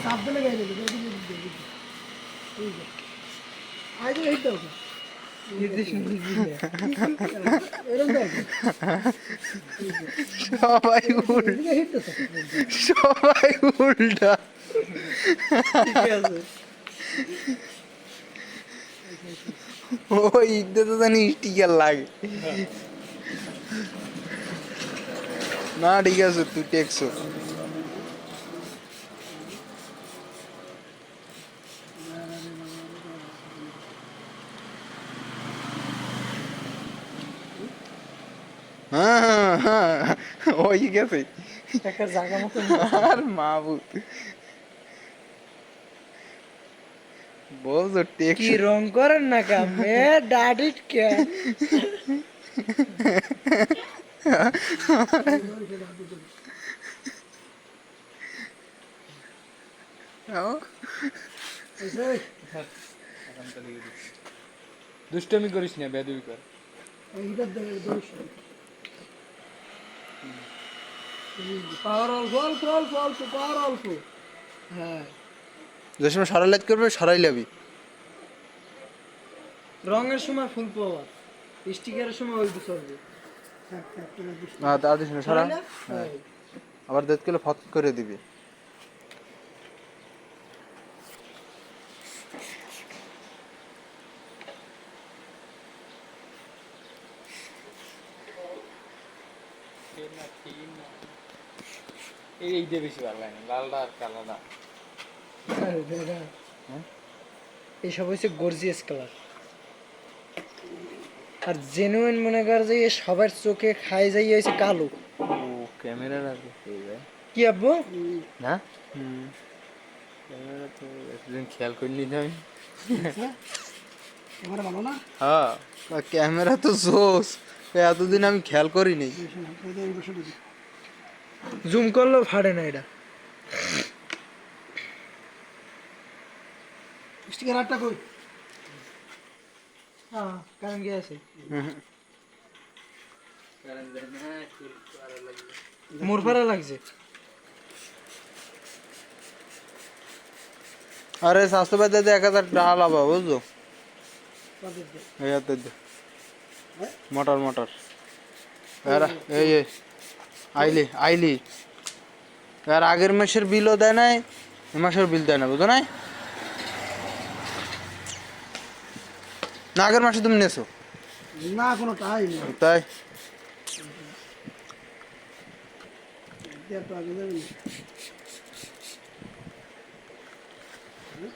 সাবধানে গাইলে আজ এই তো সবাই সবাই উল্টা ওই ঈদে তো জানি স্টিকার লাগে না ঠিক আছে তুই টেকছো হ্যাঁ হ্যাঁ ওই গেছে জায়গা মতো আর মাহবুব বলছো কি টেকছো রং করেন না কামে দাড়ি কে দুষ্টমি করিস না বেদবি কর পাওয়ার অল্প অল্প অল্প অল্প পাওয়ার অল্প হ্যাঁ যে সময় সরাই লাইট করবে সরাই লাবি রঙের সময় ফুল পাওয়ার স্টিকারের সময় ওই চলবে তার দিস না সরা আবার দেখ গেলে ফট করে দিবি এইটা বেশি ভালো লাগে লালটা আর কালাটা এইসব হচ্ছে গর্জিয়াস কালার আর জেনুইন মনে কর যে সবার চোখে খাই যাই হয়েছে কালো ও ক্যামেরা রাখবে কি আব্বু না ক্যামেরা তো একদিন খেয়াল করে নিতে আমি ক্যামেরা ভালো না হ্যাঁ ক্যামেরা তো জোস এতদিন আমি খেয়াল করিনি জুম করলেও ফাড়ে না এটা স্টিকার আটটা কই হ্যাঁ কারণ কি আছে মোর পাড়া লাগছে আরে স্বাস্থ্যবাদ 1000 টাকা লাভা বুঝছো মোটর মোটর এই আইলি আইলি আর আগের মাসের বিলও দেয় নাই এ মাসের বিল দেয় না বুঝো নাই না আগের মাসে তুমি নেছো না কোনো টাই নেই তাই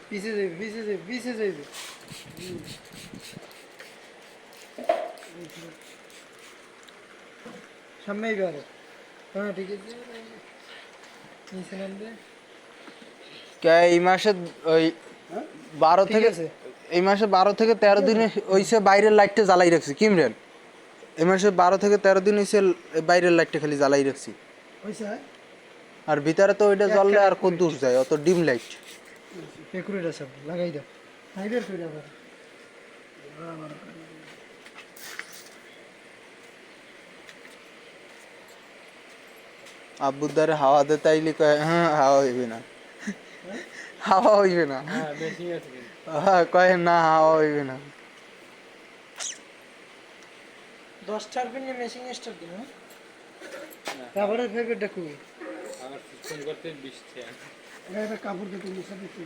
পিছে যাবে পিছে যাবে পিছে যাবে সামনেই পারে হ্যাঁ ঠিক আছে নিচে নামবে এই মাসে ওই 12 ঠিক থেকে আছে এই মাসে 12 থেকে 13 দিন হইছে বাইরের লাইটটা জ্বালাই রাখছি কিমরেন এই মাসে 12 থেকে 13 দিন হইছে বাইরের লাইটটা খালি জ্বালাই রাখছি হইছে আর ভিতরে তো ওইটা জ্বললে আর কত দূর যায় অত ডিম লাইট পেকুরিটা সব লাগাই দাও হাইবের করে আবার আব্বুর দ্বারে হাওয়া দে তাইলে কয় হ্যাঁ হাওয়া হইবে না হাওয়া হইবে না হ্যাঁ বেশি আছে হ্যাঁ কয় না হাওয়া হইবে না 10টার পিনে মেশিং স্টার্ট দিন কাপড়ের ফেভারিটটা খুবই আমার সিস্টেম করতে 20 টাকা এটা কাপড় দিয়ে তুমি সব দিচ্ছি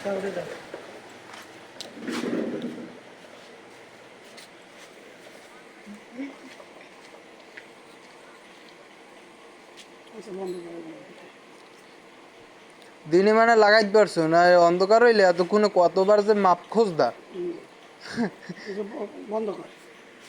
কাপড়ে দাও দিনে মানে লাগাইতে পারছো না অন্ধকার হইলে এতক্ষণে কতবার যে মাপ খোঁজ দা বন্ধ কর